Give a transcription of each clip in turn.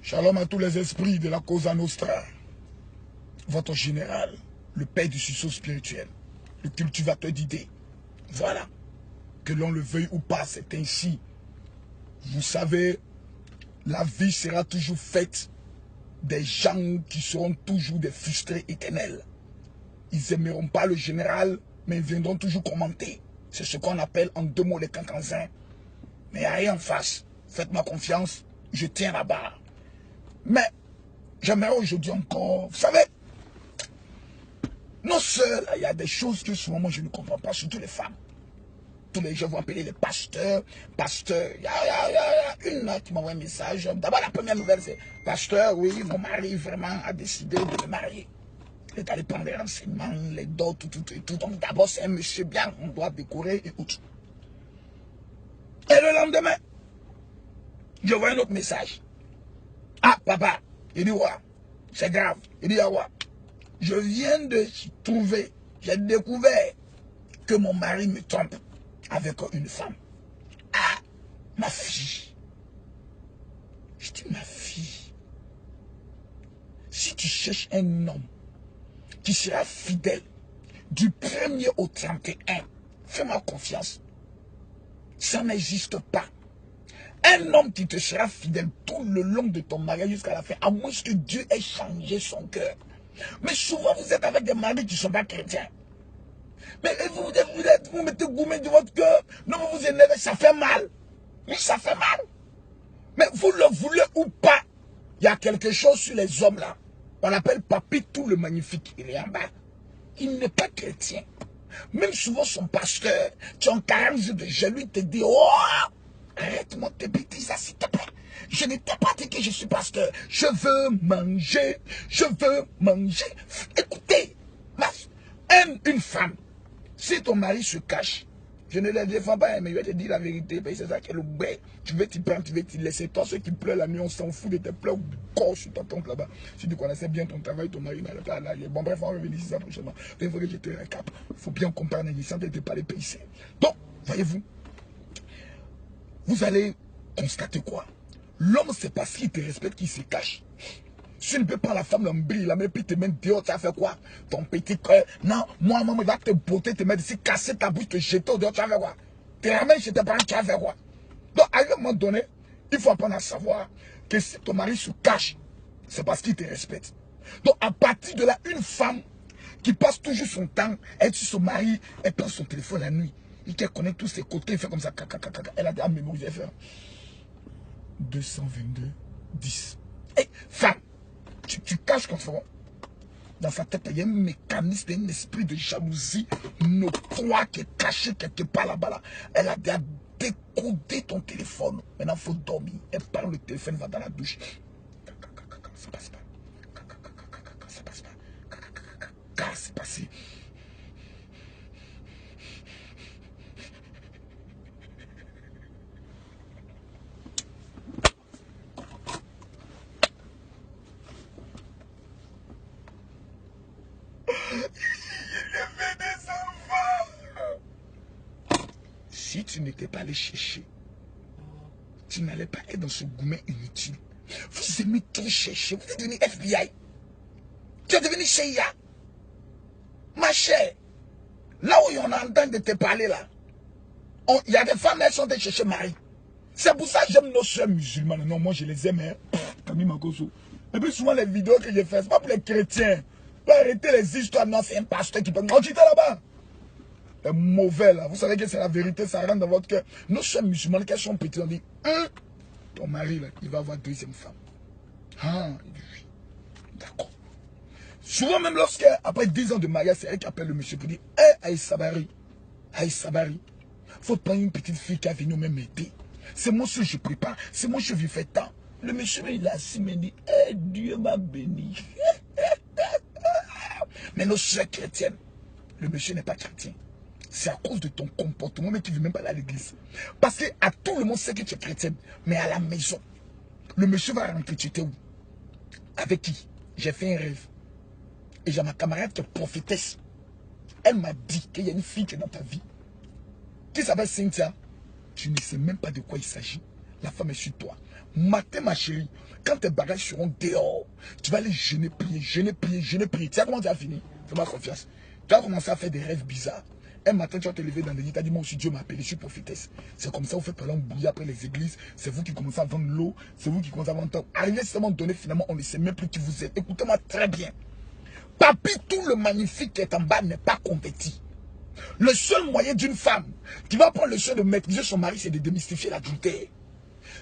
Shalom à tous les esprits de la Cosa Nostra. Votre général, le père du sursaut spirituel, le cultivateur d'idées. Voilà. Que l'on le veuille ou pas, c'est ainsi. Vous savez, la vie sera toujours faite des gens qui seront toujours des frustrés éternels. Ils n'aimeront pas le général, mais ils viendront toujours commenter. C'est ce qu'on appelle en deux mots les cancansins. Mais il n'y a rien en face. Faites-moi confiance, je tiens la barre. Mais j'aimerais aujourd'hui encore, vous savez, nos sœurs, il y a des choses que souvent moi je ne comprends pas, surtout les femmes. Tous les gens vont appeler les pasteurs. Il y a une qui m'envoie un message. D'abord, la première nouvelle, c'est pasteur, oui, mon mari vraiment a décidé de me marier. Il est allé prendre les renseignements, les dots, tout. Donc d'abord, c'est un monsieur bien, on doit décorer et tout. Et le lendemain, je vois un autre message. Ah, papa, il dit, ouais, c'est grave. Il dit, ah, ouais, je viens de trouver, j'ai découvert que mon mari me trompe avec une femme. Ah, ma fille. Je dis, ma fille, si tu cherches un homme qui sera fidèle du 1er au 31, fais-moi confiance. Ça n'existe pas. Un homme qui te sera fidèle tout le long de ton mariage jusqu'à la fin, à moins que Dieu ait changé son cœur. Mais souvent, vous êtes avec des maris qui ne sont pas chrétiens. Mais vous mettez gourmet de votre cœur. Non, vous vous énervez, ça fait mal. Oui, ça fait mal. Mais vous le voulez ou pas, il y a quelque chose sur les hommes là. On l'appelle Papy tout le magnifique. Il est en bas. Il n'est pas chrétien. Même souvent son pasteur, tu as 40 jours de jeûne, lui te dit, oh, arrête-moi tes bêtises, s'il te plaît. Je ne t'ai pas dit que je suis pasteur. Je veux manger. Je veux manger. Écoutez, une femme, si ton mari se cache, je ne le défends pas, mais je vais te dire la vérité. C'est ça qui est le bête. Tu veux t'y prendre, tu veux t'y laisser. Toi, ceux qui pleurent la nuit, on s'en fout de tes pleurs corps sur ton toncle là-bas. Si tu connaissais bien ton travail, ton mari n'allait pas là. Bon, bref, on va revenir ici ça prochainement. Il faut que je te récap. Il faut bien comprendre les centres de pas les pays. Donc, voyez-vous, vous allez constater quoi? L'homme, c'est parce qu'il te respecte qu'il se cache. Si tu ne peux pas la femme l'embrouiller, la même puis te mettre dehors, tu vas faire quoi? Ton petit cœur. Non, moi, maman, il va te botter, te mettre ici, casser ta bouche, te jeter dehors, tu vas faire quoi? Tu ramènes chez tes parents, tu vas faire quoi? Donc, à un moment donné, il faut apprendre à savoir que si ton mari se cache, c'est parce qu'il te respecte. Donc, à partir de là, une femme qui passe toujours son temps, elle tue son mari, elle prend son téléphone la nuit, et qu'elle connaît tous ses côtés, elle fait comme ça, elle a déjà mémorisé, elle fait 222, 10. Hey, femme! Tu caches comme ça. Dans sa tête, il y a un mécanisme, un esprit de jalousie notoire qui est caché quelque part là-bas. Là. Elle a déjà décodé ton téléphone. Maintenant, il faut dormir. Elle parle le téléphone, va dans la douche. Ça passe pas. Ça passe pas. C'est passé. Si tu n'étais pas allé chercher, tu n'allais pas être dans ce gourmet inutile. Vous aimez trop chercher. Vous êtes devenu FBI. Tu es devenu CIA. Ma chère, là où on est en train de te parler là, il y a des femmes, elles sont allées chercher mari. C'est pour ça que j'aime nos soeurs musulmanes. Non, moi je les aime. Camille Makoso. Et puis souvent les vidéos que je fais, c'est pas pour les chrétiens. Pour arrêter les histoires. Non, c'est un pasteur qui peut... Oh, tu étais là-bas. C'est mauvais là. Vous savez que c'est la vérité, ça rentre dans votre cœur. Nos soeurs musulmanes, qu'elles sont petites, on dit, ton mari là, il va avoir deuxième femme. Ah, il dit oui. D'accord. Souvent même lorsque, après 10 ans de mariage, c'est elle qui appelle le monsieur pour dire, hé, Aïe Sabari, faut prendre une petite fille qui a venu même m'aider. C'est moi ce que je prépare, c'est moi je lui fais tant. Le monsieur il a assis, me dit, hé, Dieu m'a béni. Mais nos soeurs chrétiennes, le monsieur n'est pas chrétien. C'est à cause de ton comportement, mais tu ne veux même pas aller à l'église. Parce que à tout le monde sait que tu es chrétienne, mais à la maison, le monsieur va rentrer, tu étais où? Avec qui? J'ai fait un rêve. Et j'ai ma camarade qui est prophétesse. Elle m'a dit qu'il y a une fille qui est dans ta vie, qui s'appelle Cynthia. Tu ne sais même pas de quoi il s'agit. La femme est sur toi. Matin, ma chérie, quand tes bagages seront dehors, tu vas aller jeûner, prier, jeûner, prier, jeûner, prier. Tu sais comment tu as fini? Fais-moi confiance. Tu vas commencer à faire des rêves bizarres. Un matin, tu vas te lever dans le lit, tu as dit, moi aussi, Dieu m'a appelé, je suis prophétesse. C'est comme ça, vous faites par exemple bouillir après les églises. C'est vous qui commencez à vendre l'eau. C'est vous qui commencez à vendre temps. Arrivé à un moment donné, finalement, on ne sait même plus qui vous êtes. Écoutez-moi très bien. Papi, tout le magnifique qui est en bas n'est pas converti. Le seul moyen d'une femme qui va prendre le soin de maîtriser son mari, c'est de démystifier l'adultère.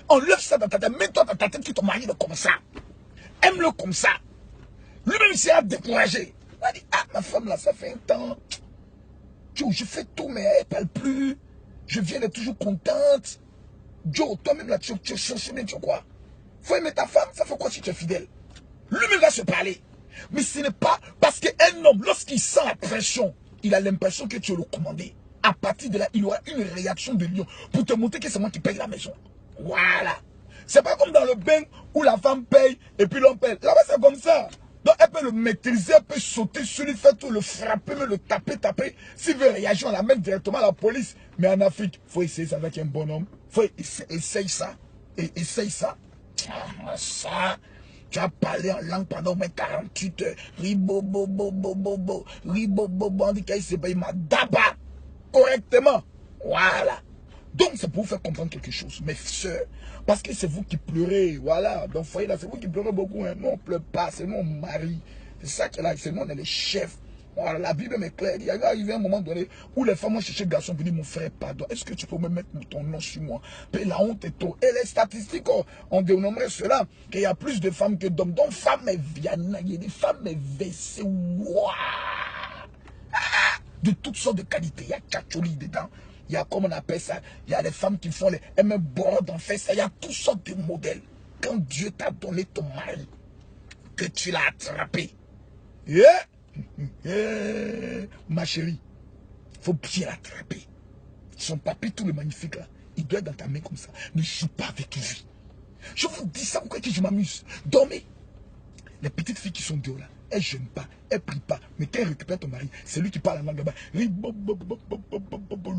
Enlève ça dans ta tête, mets-toi dans ta tête que ton mari est comme ça. Aime-le comme ça. Lui-même, il s'est découragé. Il va dire, ah, ma femme là, ça fait un temps. Je fais tout, mais elle ne parle plus. Je viens, elle est toujours contente. Joe, toi-même là, tu cherches bien, tu quoi? Faut aimer ta femme, ça fait quoi si tu es fidèle? Lui-même va se parler. Mais ce n'est pas parce qu'un homme, lorsqu'il sent la pression, il a l'impression que tu es le commandé. À partir de là, il aura une réaction de lion pour te montrer que c'est moi qui paye la maison. Voilà. C'est pas comme dans le bain où la femme paye et puis l'homme paye. Là-bas, c'est comme ça. Donc, elle peut le maîtriser, elle peut sauter sur lui, faire tout, le frapper, mais le taper. S'il veut réagir, on l'amène directement à la police. Mais en Afrique, il faut essayer ça avec un bonhomme. Il faut essayer ça. Et essaye ça. Ça. Tu as parlé en langue pendant au moins 48 heures. Ribobobobobobo. Ribobobo. On dit qu'il s'est payé ma daba. Correctement. Voilà. Donc, c'est pour vous faire comprendre quelque chose, mes soeurs. Parce que c'est vous qui pleurez. Voilà. Dans le foyer, là, c'est vous qui pleurez beaucoup. Hein. Nous, on ne pleure pas. C'est nous, on marie. C'est ça que là, c'est nous, on est les chefs. Voilà, la Bible m'est claire. Il y a arrivé un moment donné où les femmes ont cherché le garçon pour dire, mon frère, pardon, est-ce que tu peux me mettre ton nom sur moi? Et la honte est tôt. Et les statistiques, on dénommerait cela, qu'il y a plus de femmes que d'hommes. Donc, femmes est viana, il y a des femmes est vessées. De toutes sortes de qualités. Il y a tchatcholi dedans. Il y a, comme on appelle ça, il y a des femmes qui font les bord en fait ça. Il y a toutes sortes de modèles. Quand Dieu t'a donné ton mari, que tu l'as attrapé, ma chérie, il faut bien l'attraper. Son papier, tout le magnifique là, il doit être dans ta main comme ça. Ne joue pas avec lui. Je vous dis ça, pourquoi que je m'amuse. Dormez. Les petites filles qui sont dehors là, elles ne jeûnent pas, elles ne prient pas. Mais quand elles récupèrent ton mari, c'est lui qui parle en langue là-bas. Le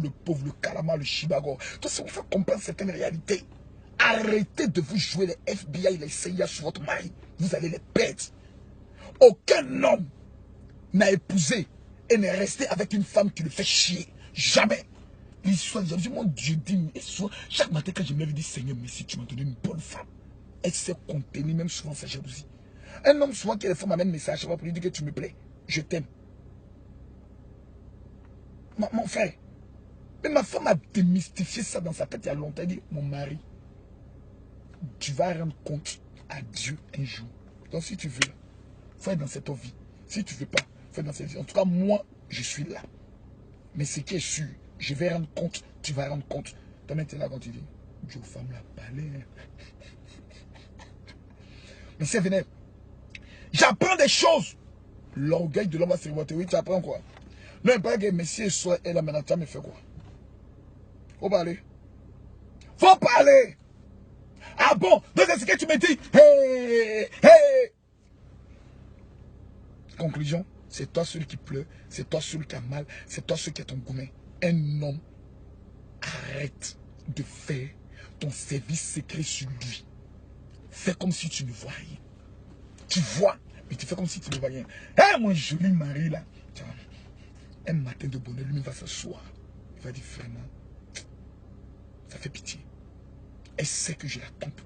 pauvre, le calamar, le chibago. Tout ça vous fait comprendre certaines réalités. Arrêtez de vous jouer les FBI et les CIA sur votre mari. Vous allez les perdre. Aucun homme n'a épousé et n'est resté avec une femme qui le fait chier. Jamais. L'histoire, j'ai dit, mon Dieu, dis, chaque matin quand je me lève, je dis, Seigneur, merci, tu m'as donné une bonne femme. Elle sait contenir même souvent sa jalousie. Un homme souvent qui les femmes amène un message pour lui dire que tu me plais, je t'aime. Mon frère, mais ma femme a démystifié ça dans sa tête il y a longtemps. Elle dit, mon mari, tu vas rendre compte à Dieu un jour. Donc si tu veux, il faut être dans cette vie. Si tu ne veux pas, il faut être dans cette vie. En tout cas, moi, je suis là. Mais ce qui est sûr, je vais rendre compte, tu vas rendre compte. Toi, maintenant, là, quand tu dis, Dieu, femme, la parlé. Mais c'est vénère. J'apprends des choses. L'orgueil de l'homme va se remonter. Oui, tu apprends quoi? Non, il paraît que Messie soit et là maintenant, tu as fait quoi? Faut parler. Faut parler. Ah bon? Donc c'est ce que tu me dis. Hey, hey. Conclusion, c'est toi celui qui pleure, c'est toi celui qui a mal, c'est toi celui qui est ton gourmet. Un homme, arrête de faire ton service secret sur lui. Fais comme si tu ne vois rien. Tu vois, mais tu fais comme si tu ne vois rien. Hé, mon joli mari là. Un matin de bonheur, lui va s'asseoir. Il va dire vraiment, ça fait pitié. Elle sait que je la trompe.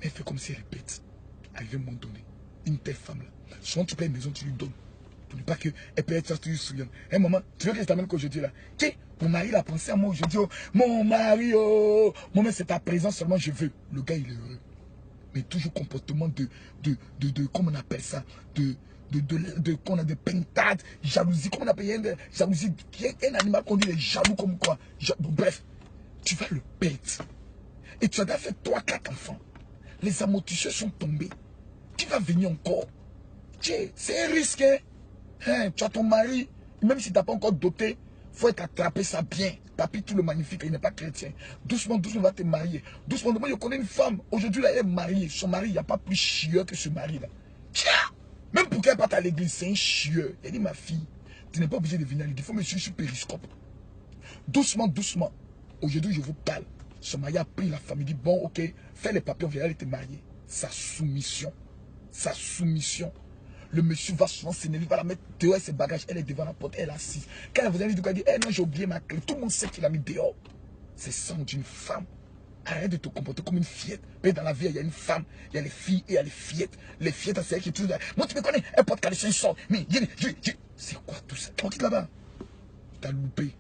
Elle fait comme si elle répète. Arrivé un moment donné, une telle femme là. Souvent tu payes une maison, tu lui donnes. Pour ne pas qu'elle peut être souriante. Un moment, tu veux que je t'amène qu'aujourd'hui là. Tiens, mon mari a pensé à moi aujourd'hui. Oh, mon mari, oh. Moi, c'est ta présence seulement, je veux. Le gars, il est heureux. Mais toujours comportement comment on appelle ça, qu'on a des pentades, jalousie, comment on appelle jalousie, un animal qu'on dit les jaloux comme quoi. Bref, tu vas le perdre. Et tu as déjà fait 3-4 enfants. Les amortisseurs sont tombés. Qui va venir encore? C'est un risque. Hein? Tu as ton mari, même si tu n'as pas encore doté, il faut être attrapé ça bien. Papi, tout le magnifique, il n'est pas chrétien. Doucement, doucement, va te marier. Doucement, moi, je connais une femme. Aujourd'hui, elle est mariée. Son mari, il n'y a pas plus chieur que ce mari-là. Même pour qu'elle parte à l'église, c'est un chieur. Elle dit, ma fille, tu n'es pas obligé de venir à l'église. Il faut me suivre sur périscope. Doucement, doucement. Aujourd'hui, je vous parle. Son mari a pris la famille, dit, bon, ok, fais les papiers, on vient aller te marier. sa soumission. Sa soumission. Le monsieur va souvent s'énerver, il va la mettre dehors ses bagages, elle est devant la porte, elle est assise. Quand vous allez dire, eh non, j'ai oublié ma clé, tout le monde sait qu'il a mis dehors. C'est sang d'une femme. Arrête de te comporter comme une fillette. Mais dans la vie, il y a une femme, il y a les filles et il y a les fillettes. Les fillettes, c'est elles qui toujours. Moi, tu me connais, elle porte caleçon, il sort. Mais c'est quoi tout ça? On quitte là-bas. T'as loupé.